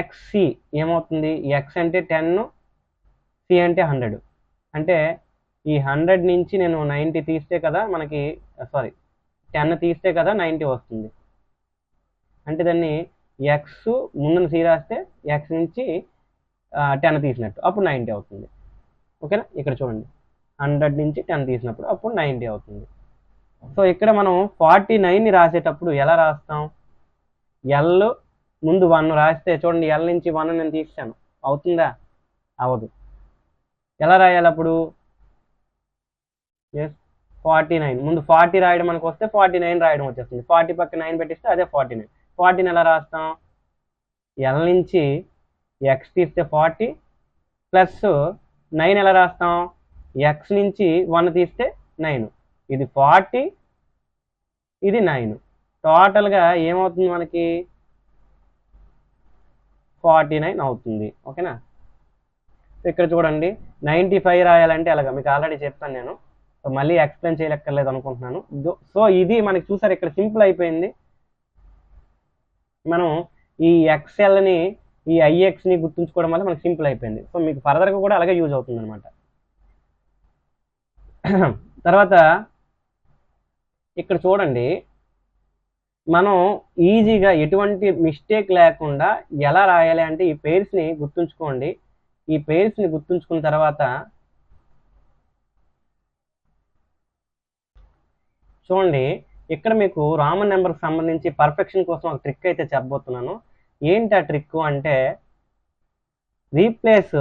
ఎక్స్సి ఏమవుతుంది, ఎక్స్ అంటే 10, సి అంటే 100. అంటే ఈ 100 నుంచి నేను 90 తీస్తే కదా మనకి 10 తీస్తే కదా 90 వస్తుంది. అంటే దాన్ని ఎక్స్ ముందున సి రాస్తే ఎక్స్ నుంచి 10 తీసినట్టు, అప్పుడు 90 అవుతుంది. ఓకేనా. ఇక్కడ చూడండి 100 నుంచి 10 తీసినప్పుడు అప్పుడు 90 అవుతుంది. సో ఇక్కడ మనం 49ని రాసేటప్పుడు ఎలా రాస్తాం, ఎల్ ముందు 1 రాస్తే చూడండి, ఎల్ నుంచి 1 నేను తీసాను, అవుతుందా, అవదు. ఎలా రాయాలి అప్పుడు, ఎస్ 49 ముందు 40 రాయడం మనకు వస్తే 49 రాయడం వచ్చేస్తుంది. 40 పక్క 9 పెట్టిస్తే అదే 49. 40ని ఎలా రాస్తాం, ఎల్ నుంచి ఎక్స్ తీస్తే 40 ప్లస్ 9 ఎలా రాస్తాం, ఎక్స్ నుంచి 1 తీస్తే 9. ఇది 40, ఇది 9, టోటల్గా ఏమవుతుంది మనకి 49 అవుతుంది. ఓకేనా. ఇక్కడ చూడండి 95 రాయాలంటే అలాగా మీకు ఆల్రెడీ చెప్పాను నేను. సో మళ్ళీ ఎక్స్ప్లెయిన్ చేయలేక్కర్లేదు అనుకుంటున్నాను. సో ఇది మనకి చూసారు ఇక్కడ సింపుల్ అయిపోయింది. మనం ఈ ఎక్స్ఎల్ని ఈ ఐఎక్స్ని గుర్తుంచుకోవడం వల్ల మనకి సింపుల్ అయిపోయింది. సో మీకు ఫర్దర్గా కూడా అలాగే యూజ్ అవుతుంది అనమాట. తర్వాత ఇక్కడ చూడండి, మనం ఈజీగా ఎటువంటి మిస్టేక్ లేకుండా ఎలా రాయాలి అంటే ఈ పేర్స్ని గుర్తుంచుకోండి. ఈ పేర్స్ని గుర్తుంచుకున్న తర్వాత చూడండి, ఇక్కడ మీకు రామన్ నెంబర్కి సంబంధించి పర్ఫెక్షన్ కోసం ఒక ట్రిక్ అయితే చెప్పబోతున్నాను. ఏంటి ఆ ట్రిక్ అంటే, రీప్లేస్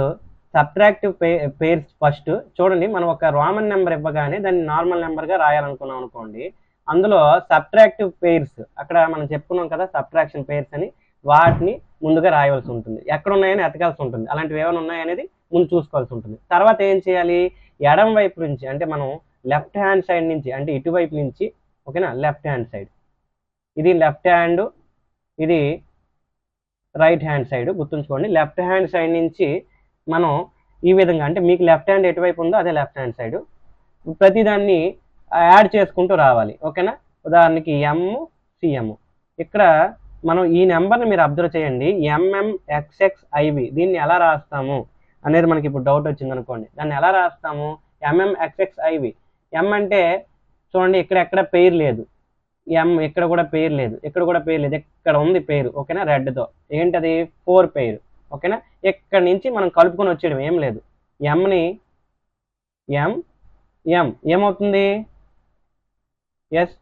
సబ్ట్రాక్టివ్ పేర్స్ ఫస్ట్. చూడండి, మనం ఒక రామన్ నెంబర్ ఇవ్వగానే దాన్ని నార్మల్ నెంబర్గా రాయాలనుకున్నాం అనుకోండి, అందులో సబ్ట్రాక్టివ్ పేర్స్ అక్కడ మనం చెప్పుకున్నాం కదా సబ్ట్రాక్షన్ పేర్స్ అని, వాటిని ముందుగా రాయవలసి ఉంటుంది. ఎక్కడ ఉన్నాయని ఎతకాల్సి ఉంటుంది. అలాంటివి ఏమైనా ఉన్నాయనేది ముందు చూసుకోవాల్సి ఉంటుంది. తర్వాత ఏం చేయాలి, ఎడం వైపు నుంచి అంటే మనం లెఫ్ట్ హ్యాండ్ సైడ్ నుంచి అంటే ఇటువైపు నుంచి, ఓకేనా, లెఫ్ట్ హ్యాండ్ సైడ్, ఇది లెఫ్ట్ హ్యాండ్, ఇది రైట్ హ్యాండ్ సైడ్ గుర్తుంచుకోండి. లెఫ్ట్ హ్యాండ్ సైడ్ నుంచి మనం ఈ విధంగా అంటే మీకు లెఫ్ట్ హ్యాండ్ ఎటువైపు ఉందో అదే లెఫ్ట్ హ్యాండ్ సైడ్ ప్రతిదాన్ని యాడ్ చేసుకుంటూ రావాలి. ఓకేనా, ఉదాహరణకి సిఎం. ఇక్కడ మనం ఈ నెంబర్ని మీరు అబ్జర్వ్ చేయండి, MMXXIV. దీన్ని ఎలా రాస్తాము అనేది మనకి ఇప్పుడు డౌట్ వచ్చింది అనుకోండి. దాన్ని ఎలా రాస్తాము, MMXXIV. ఎం అంటే చూడండి ఇక్కడ పేరు లేదు, ఇక్కడ కూడా పేరు లేదు, ఇక్కడ కూడా పేరు లేదు, ఇక్కడ ఉంది పేరు. ఓకేనా, రెడ్తో ఏంటది 4 పేరు. ఓకేనా, ఇక్కడ నుంచి మనం కలుపుకొని వచ్చేయడం ఏం లేదు. ఎంని ఏమవుతుంది, ఎస్,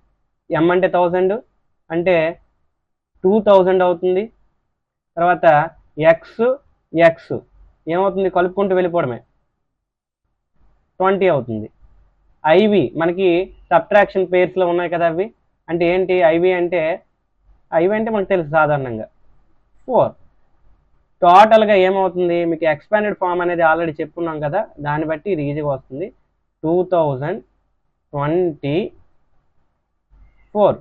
ఎం అంటే 1000 అంటే 2000 అవుతుంది. తర్వాత ఎక్స్ ఏమవుతుంది, కలుపుకుంటూ వెళ్ళిపోవడమే, 20 అవుతుంది. ఐవి మనకి సబ్ట్రాక్షన్ పేర్స్లో ఉన్నాయి కదా, అవి అంటే ఏంటి, ఐవి అంటే మనకు తెలుసు సాధారణంగా 4. టోటల్గా ఏమవుతుంది, మీకు ఎక్స్పాండెడ్ ఫామ్ అనేది ఆల్రెడీ చెప్పుకున్నాం కదా, దాన్ని బట్టి ఇది ఈజీగా వస్తుంది. 2024.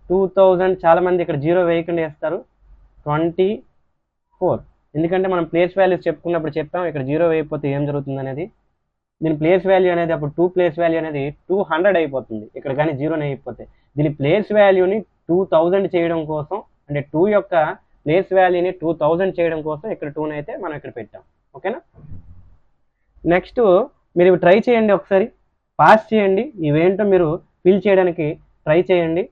2000 చాలామంది ఇక్కడ 0 వేయకుండా వేస్తారు, 24. ఎందుకంటే మనం ప్లేస్ వాల్యూస్ చెప్పుకున్నప్పుడు చెప్పాం ఇక్కడ 0 వేయకపోతే ఏం జరుగుతుంది అనేది. దీని ప్లేస్ వాల్యూ అనేది అప్పుడు 2 ప్లేస్ వాల్యూ అనేది 200 అయిపోతుంది ఇక్కడ కానీ 0 అయిపోతే. దీని ప్లేస్ వాల్యూని 2000 చేయడం కోసం, అంటే 2 యొక్క ప్లేస్ వాల్యూని 2000 చేయడం కోసం ఇక్కడ 2 అయితే మనం ఇక్కడ పెట్టాం. ఓకేనా, నెక్స్ట్ మీరు ఇవి ట్రై చేయండి, ఒకసారి పాస్ చేయండి, ఇవేంటో మీరు ఫిల్ చేయడానికి ట్రై చేయండి.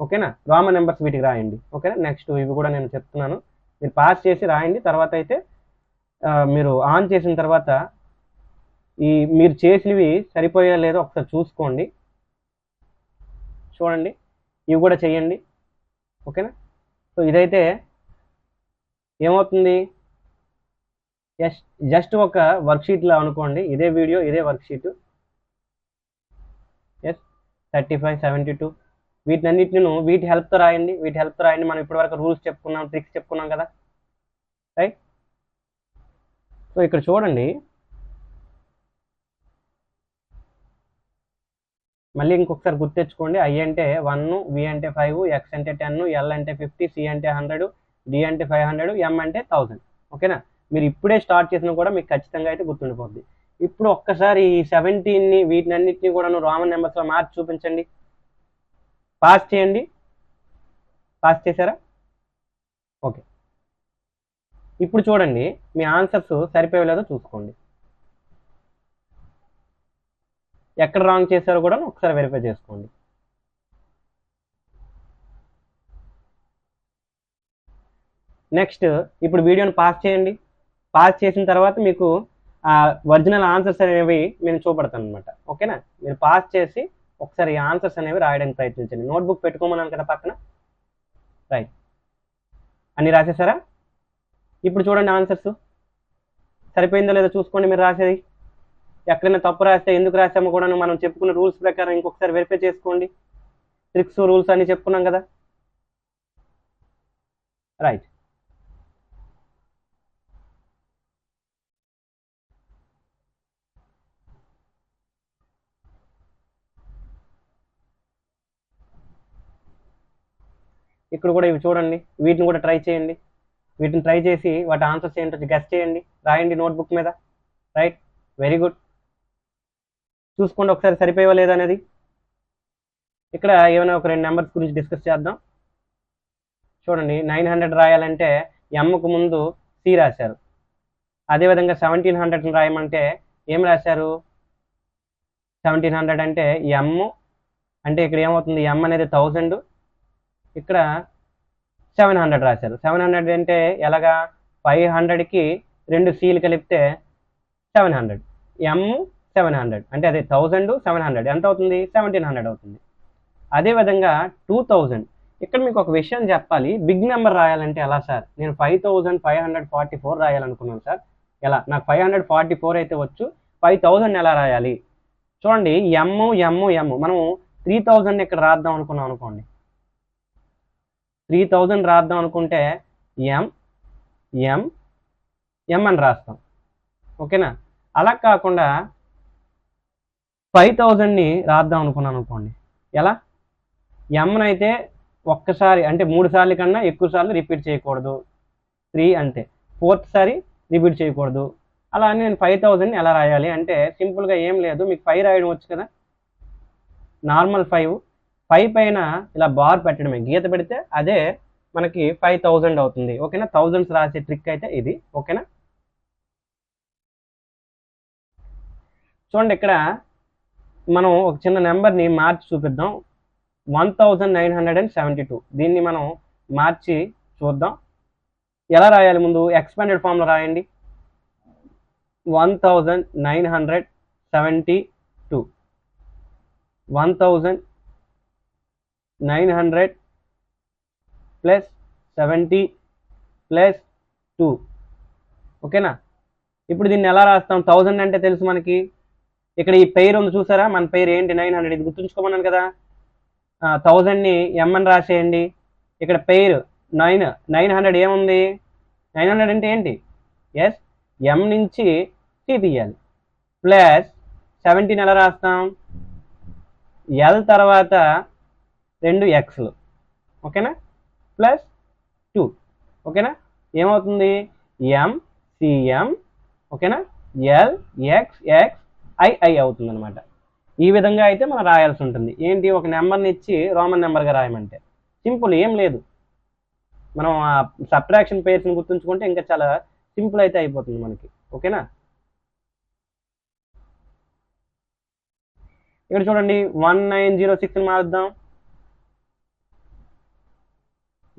ఓకేనా, రామన్ నెంబర్స్ వీటికి రాయండి. ఓకేనా, నెక్స్ట్ ఇవి కూడా నేను చెప్తున్నాను, మీరు పాస్ చేసి రాయండి. తర్వాత అయితే మీరు ఆన్ చేసిన తర్వాత ఈ మీరు చేసినవి సరిపోయా లేదో ఒకసారి చూసుకోండి, చూడండి, ఇవి కూడా చేయండి. ఓకేనా, సో ఇదైతే ఏమవుతుంది, జస్ట్ ఒక వర్క్షీట్లో అనుకోండి, ఇదే వీడియో ఇదే వర్క్షీట్. ఎస్, 35, 72 వీటినన్నిటిని వీటి హెల్ప్తో రాయండి. మనం ఇప్పటివరకు రూల్స్ చెప్పుకున్నాం, ట్రిక్స్ చెప్పుకున్నాం కదా, రైట్. సో ఇక్కడ చూడండి, మళ్ళీ ఇంకొకసారి గుర్తెచ్చుకోండి. ఐ అంటే 1, వి అంటే 5, ఎక్స్ అంటే 10, ఎల్ అంటే 50, సి అంటే 100, డి అంటే 500, ఎం అంటే 1000. ఓకేనా, మీరు ఇప్పుడే స్టార్ట్ చేసినా కూడా మీకు ఖచ్చితంగా అయితే గుర్తుండిపోద్ది. ఇప్పుడు ఒక్కసారి ఈ 17ని వీటినన్నిటిని కూడా రామన్ నెంబర్స్లో మార్చి చూపించండి, పాస్ చేయండి. పాస్ చేశారా, ఓకే. ఇప్పుడు చూడండి మీ ఆన్సర్స్ సరిపోయేలేదో చూసుకోండి, ఎక్కడ రాంగ్ చేశారో కూడా ఒకసారి వెరిఫై చేసుకోండి. నెక్స్ట్ ఇప్పుడు వీడియోని పాస్ చేయండి. పాస్ చేసిన తర్వాత మీకు ఒరిజినల్ ఆన్సర్స్ అనేవి నేను చూపెడతాను అనమాట. ఓకేనా, మీరు పాస్ చేసి ఒకసారి ఈ ఆన్సర్స్ అనేవి రాయడానికి ప్రయత్నించండి. నోట్బుక్ పెట్టుకోమన్నాను కదా పక్కన, రైట్. అన్ని రాసేసారా, ఇప్పుడు చూడండి ఆన్సర్స్ సరిపోయిందో లేదో చూసుకోండి. మీరు రాసేది ఎక్కడైనా తప్పు రాస్తే ఎందుకు రాసామో కూడా మనం చెప్పుకున్న రూల్స్ ప్రకారం ఇంకొకసారి వెరిఫై చేసుకోండి. ట్రిక్స్ రూల్స్ అన్ని చెప్పుకున్నాం కదా, రైట్. ఇక్కడ కూడా ఇవి చూడండి, వీటిని కూడా ట్రై చేయండి. వీటిని ట్రై చేసి వాటి ఆన్సర్స్ ఏంటో గెస్ చేయండి, రాయండి నోట్బుక్ మీద, రైట్. Very good. చూసుకోండి ఒకసారి సరిపోయేవా లేదా అనేది. ఇక్కడ ఏమైనా ఒక 2 నెంబర్స్ గురించి డిస్కస్ చేద్దాం. చూడండి 900 రాయాలంటే ఎంకు ముందు సి రాశారు. అదేవిధంగా 1700 రాయమంటే ఏం రాశారు? 1700 అంటే ఎం, అంటే ఇక్కడ ఏమవుతుంది, ఎం అనేది 1000, ఇక్కడ 700 రాశారు. 700 అంటే ఎలాగా, 500కి 2 సీలు కలిపితే 700, ఎం 700 అంటే అదే 1700 ఎంత అవుతుంది, 1700 అవుతుంది. అదేవిధంగా 2000, ఇక్కడ మీకు ఒక విషయం చెప్పాలి, బిగ్ నెంబర్ రాయాలంటే ఎలా సార్, నేను 5544 రాయాలనుకున్నాను సార్, ఎలా, నాకు 544 అయితే వచ్చు, 5000 ఎలా రాయాలి? చూడండి ఎం మనం 3000 ఇక్కడ రాద్దాం అనుకున్నాం అనుకోండి, 3000 రాద్దాం అనుకుంటే ఎం ఎం ఎం అని రాస్తాం, ఓకేనా. అలా కాకుండా 5000ని రాద్దాం అనుకున్నాను అనుకోండి, ఎలా, ఎంనైతే ఒక్కసారి అంటే 3 సార్లు కన్నా ఎక్కువ సార్లు రిపీట్ చేయకూడదు, 3 అంటే 4th సారి రిపీట్ చేయకూడదు. అలా అని నేను 5000ని ఎలా రాయాలి అంటే సింపుల్గా ఏం లేదు, మీకు 5 రాయడం వచ్చు కదా, నార్మల్ 5 పైన ఇలా బార్ పెట్టడమే, గీత పెడితే అదే మనకి 5000 అవుతుంది, ఓకేనా. థౌజండ్స్ రాసే ట్రిక్ అయితే ఇది, ఓకేనా. చూడండి ఇక్కడ మనం ఒక చిన్న నెంబర్ని మార్చి చూపిద్దాం, 1972. దీన్ని మనం మార్చి చూద్దాం. ఎలా రాయాలి, ముందు ఎక్స్పాండెడ్ ఫామ్లో రాయండి, 1972 1900 ప్లస్ 70 ప్లస్ 2, ఓకేనా. ఇప్పుడు దీన్ని ఎలా రాస్తాం, 1000 అంటే తెలుసు మనకి, ఇక్కడ ఈ పెయిర్ ఉంది చూసారా, మన పెయిర్ ఏంటి, 900, ఇది గుర్తుంచుకోమన్నాను కదా. 1000ని ఎం అని రాసేయండి, ఇక్కడ పెయిర్ 900 ఏముంది, 900 అంటే ఏంటి, ఎస్, ఎం నుంచి సి తీయాలి, ప్లస్ 17 ఎలా రాస్తాం, ఎల్ తర్వాత 2 ఎక్స్లు, ఓకేనా, ప్లస్ 2, ఓకేనా. ఏమవుతుంది, ఎం సిఎం, ఓకేనా, ఎల్ ఎక్స్ ఎక్స్ ఐ అవుతుంది అనమాట. ఈ విధంగా అయితే మనం రాయాల్సి ఉంటుంది. ఏంటి, ఒక నెంబర్ని ఇచ్చి రోమన్ నెంబర్గా రాయమంటే సింపుల్, ఏం లేదు, మనం ఆ సబ్ట్రాక్షన్ పేర్స్ని గుర్తుంచుకుంటే ఇంకా చాలా సింపుల్ అయితే అయిపోతుంది మనకి, ఓకేనా. ఇక్కడ చూడండి 1906 మారుద్దాం,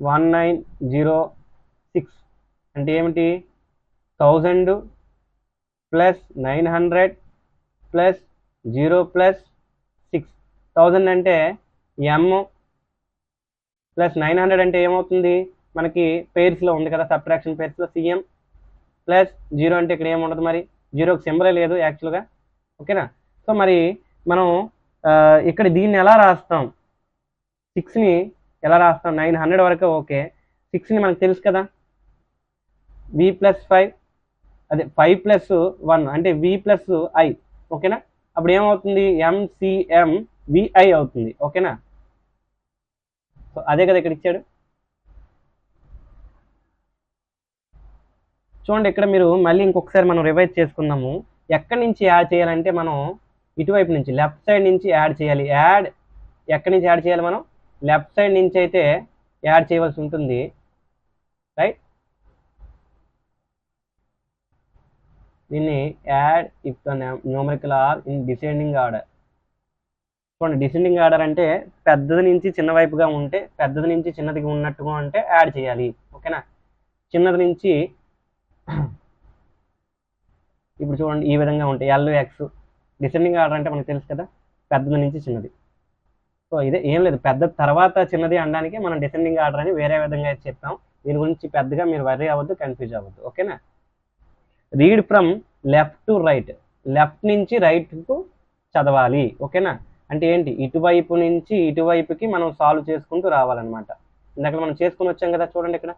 1906 అంటే ఏమిటి, 1000 ప్లస్ 900 ప్లస్ 0 ప్లస్ 6, 1000 అంటే ఎం ప్లస్ 900 అంటే ఏమవుతుంది, మనకి పేర్స్లో ఉంది కదా, సబ్ట్రాక్షన్ పేర్స్లో సిఎం ప్లస్ 0 అంటే ఇక్కడ ఏముండదు, మరి 0కి సింబలే లేదు యాక్చువల్గా, ఓకేనా. సో మరి మనం ఇక్కడ దీన్ని ఎలా రాస్తాం, 6ని ఎలా రాస్తాం, 900 వరకు ఓకే, 6ని మనకు తెలుసు కదా, వి ప్లస్ 5, అదే 5 ప్లస్ 1 అంటే వి ప్లస్ ఐ, ఓకేనా. అప్పుడు ఏమవుతుంది, ఎంసిఎం విఐ అవుతుంది, ఓకేనా. సో అదే కదా ఇక్కడ ఇచ్చాడు. చూడండి ఇక్కడ మీరు మళ్ళీ ఇంకొకసారి మనం రివైజ్ చేసుకుందాము, ఎక్కడి నుంచి యాడ్ చేయాలంటే మనం ఇటువైపు నుంచి లెఫ్ట్ సైడ్ నుంచి యాడ్ చేయాలి. యాడ్ ఎక్కడి నుంచి యాడ్ చేయాలి, మనం లెఫ్ట్ సైడ్ నుంచి అయితే యాడ్ చేయవలసి ఉంటుంది, రైట్. దీన్ని add if the numerical are in descending order. చూడండి డిసెండింగ్ ఆర్డర్ అంటే పెద్దది నుంచి చిన్న వైపుగా ఉంటే, పెద్దది నుంచి చిన్నదిగా ఉన్నట్టుగా ఉంటే యాడ్ చేయాలి, ఓకేనా. చిన్నది నుంచి ఇప్పుడు చూడండి ఈ విధంగా ఉంటాయి, ఎల్ ఎక్స్, డిసెండింగ్ ఆర్డర్ అంటే మనకు తెలుసు కదా, పెద్దది నుంచి చిన్నది. సో ఇదే, ఏం లేదు, పెద్ద తర్వాత చిన్నది అనడానికి మనం డిసెండింగ్ ఆర్డర్ అని వేరే విధంగా అయితే చెప్తాం. దీని గురించి పెద్దగా మీరు వర్రీ అవ్వద్దు, కన్ఫ్యూజ్ అవ్వద్దు, ఓకేనా. Read from left to right, left నుంచి రైట్కు చదవాలి, ఓకేనా. అంటే ఏంటి, ఇటువైపు నుంచి ఇటువైపుకి మనం సాల్వ్ చేసుకుంటూ రావాలన్నమాట. ఇందాక మనం చేసుకుని వచ్చాం కదా, చూడండి ఇక్కడ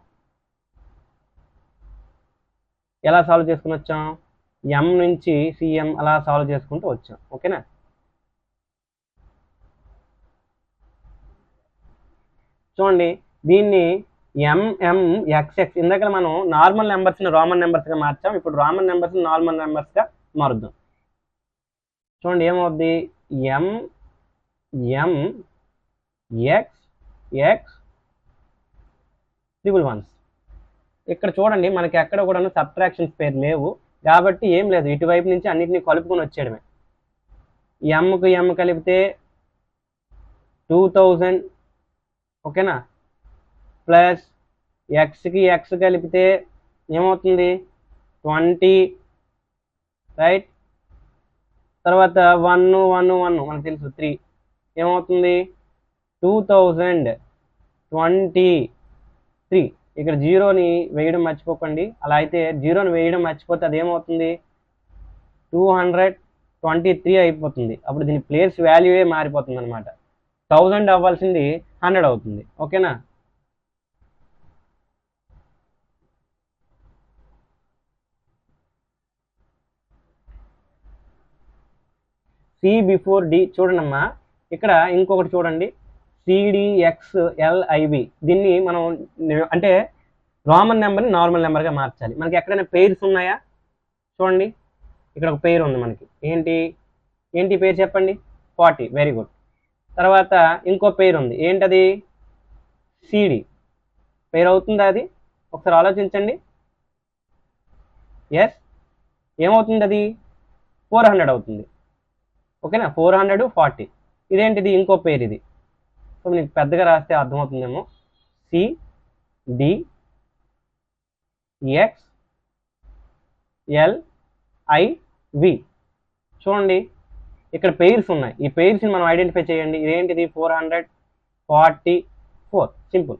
ఎలా సాల్వ్ చేసుకుని వచ్చాం, ఎం నుంచి సిఎం అలా సాల్వ్ చేసుకుంటూ వచ్చాం, ఓకేనా. చూడండి దీన్ని ఎంఎంఎక్స్ఎక్స్, ఇందాక మనం నార్మల్ నెంబర్స్ని రోమన్ నెంబర్స్గా మార్చాం, ఇప్పుడు రోమన్ నెంబర్స్ని నార్మల్ నెంబర్స్గా మారుద్దాం. చూడండి ఏమవుద్ది, ఎం ఎం ఎక్స్ ఎక్స్ ట్రిపుల్ వన్స్. ఇక్కడ చూడండి మనకి ఎక్కడ కూడా సబ్ట్రాక్షన్స్ పేరు లేవు కాబట్టి ఏం లేదు, ఇటువైపు నుంచి అన్నిటిని కలుపుకొని వచ్చేయడమే. ఎంకు ఎం కలిపితే 2000, ఓకేనా, ప్లస్ ఎక్స్కి ఎక్స్ కలిపితే ఏమవుతుంది 20, రైట్. తర్వాత 1 1 1 మనకు తెలుసు 3 ఏమవుతుంది 2023. ఇక్కడ జీరోని వేయడం మర్చిపోకండి, అలా అయితే జీరోని వేయడం మర్చిపోతే అది ఏమవుతుంది 223 అయిపోతుంది. అప్పుడు దీని ప్లేస్ వాల్యూయే మారిపోతుంది అనమాట. 1000 అవ్వాల్సింది 100 అవుతుంది. ఓకేనా. సి బిఫోర్ డి చూడండి అమ్మా, ఇక్కడ ఇంకొకటి చూడండి CDXLIB. దీన్ని మనం అంటే రామన్ నెంబర్ని నార్మల్ నెంబర్గా మార్చాలి. మనకి ఎక్కడైనా పేర్స్ ఉన్నాయా చూడండి, ఇక్కడ ఒక పేరు ఉంది మనకి, ఏంటి పేరు చెప్పండి, 40. Very good. తర్వాత ఇంకో పేరు ఉంది, ఏంటది సిడి. పేరు అవుతుందా అది, ఒకసారి ఆలోచించండి. ఎస్, ఏమవుతుంది అది 400 అవుతుంది. ఓకేనా, 440. ఇదేంటిది ఇంకో పేరు ఇది. సో మీకు పెద్దగా రాస్తే అర్థమవుతుందేమో, CDXLIV. చూడండి ఇక్కడ పెయిర్స్ ఉన్నాయి, ఈ పెయిర్స్ని మనం ఐడెంటిఫై చేయండి. ఇదేంటిది 444. సింపుల్,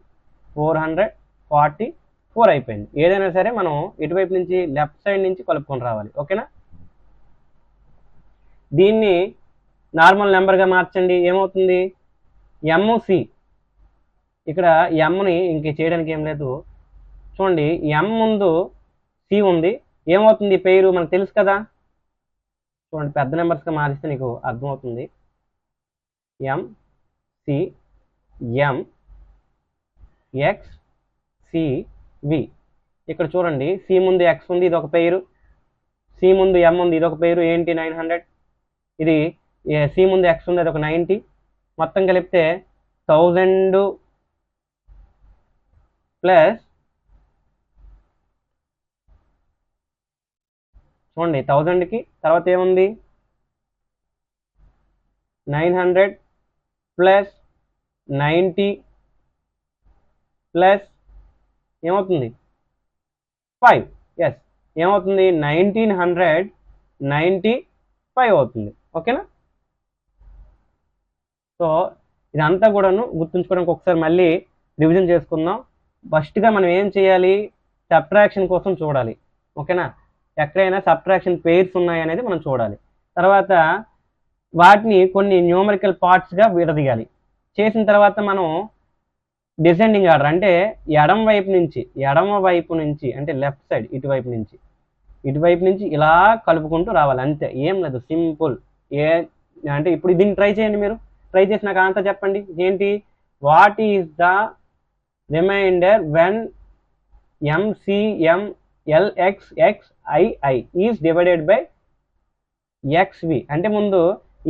444 అయిపోయింది. ఏదైనా సరే మనం ఇటువైపు నుంచి లెఫ్ట్ సైడ్ నుంచి కలుపుకొని రావాలి. ఓకేనా. దీన్ని నార్మల్ నెంబర్గా మార్చండి, ఏమవుతుంది MC. ఇక్కడ ఎంని ఇంక చేయడానికి ఏం లేదు, చూడండి ఎం ముందు సి ఉంది, ఏమవుతుంది పేరు మనకు తెలుసు కదా. చూడండి పెద్ద నెంబర్స్గా మారిస్తే నీకు అర్థమవుతుంది. MCMXCV. ఇక్కడ చూడండి సి ముందు ఎక్స్ ఉంది, ఇది ఒక పేరు. సి ముందు ఎం ఉంది, ఇది ఒక పేరు, ఏంటి 900. ఇది సి ముందు ఎక్స్ ఉంది, అది ఒక 90. మొత్తం కలిపితే 1000 ప్లస్ చూడండి 1000కి తర్వాత ఏముంది 900 ప్లస్ 90 ప్లస్ ఏమవుతుంది 5. ఎస్, ఏమవుతుంది 1995 అవుతుంది. ఓకేనా. సో ఇదంతా కూడాను గుర్తుంచుకోవడానికి ఒకసారి మళ్ళీ రివిజన్ చేసుకుందాం. ఫస్ట్గా మనం ఏం చేయాలి, సబ్ట్రాక్షన్ కోసం చూడాలి. ఓకేనా, ఎక్కడైనా సబ్ట్రాక్షన్ పెయిర్స్ ఉన్నాయనేది మనం చూడాలి. తర్వాత వాటిని కొన్ని న్యూమరికల్ పార్ట్స్గా విడదీయాలి. చేసిన తర్వాత మనం డిసెండింగ్ ఆర్డర్ అంటే ఎడమ వైపు నుంచి అంటే లెఫ్ట్ సైడ్ ఇటువైపు నుంచి ఇలా కలుపుకుంటూ రావాలి. అంతే, ఏం లేదు, సింపుల్. అంటే ఇప్పుడు దీన్ని ట్రై చేయండి, మీరు ట్రై చేసి నాకు ఆన్సర్ చెప్పండి. ఏంటి, what is the remainder when MCMLXXII is divided by XV. అంటే ముందు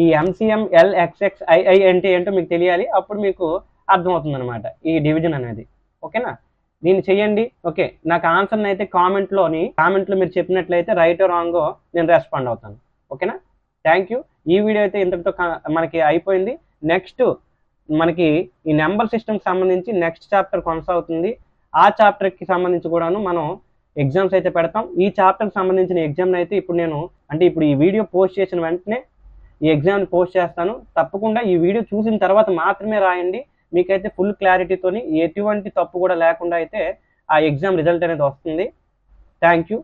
ఈ MCMLXXII అంటే ఏంటో మీకు తెలియాలి, అప్పుడు మీకు అర్థమవుతుంది అనమాట ఈ డివిజన్ అనేది. ఓకేనా, దీన్ని చెయ్యండి. ఓకే, నాకు ఆన్సర్ని అయితే కామెంట్లో మీరు చెప్పినట్లయితే రైట్ రాంగో నేను రెస్పాండ్ అవుతాను. ఓకేనా, థ్యాంక్ యూ. ఈ వీడియో అయితే ఇంతటితో మనకి అయిపోయింది. నెక్స్ట్ మనకి ఈ నెంబర్ సిస్టమ్కి సంబంధించి నెక్స్ట్ చాప్టర్ కొనసాగుతుంది. ఆ చాప్టర్కి సంబంధించి కూడాను మనం ఎగ్జామ్స్ అయితే పెడతాం. ఈ చాప్టర్కి సంబంధించిన ఎగ్జామ్ని అయితే ఇప్పుడు ఈ వీడియో పోస్ట్ చేసిన వెంటనే ఈ ఎగ్జామ్ని పోస్ట్ చేస్తాను. తప్పకుండా ఈ వీడియో చూసిన తర్వాత మాత్రమే రాయండి. మీకైతే ఫుల్ క్లారిటీతోని ఎటువంటి తప్పు కూడా లేకుండా అయితే ఆ ఎగ్జామ్ రిజల్ట్ అనేది వస్తుంది. Thank you.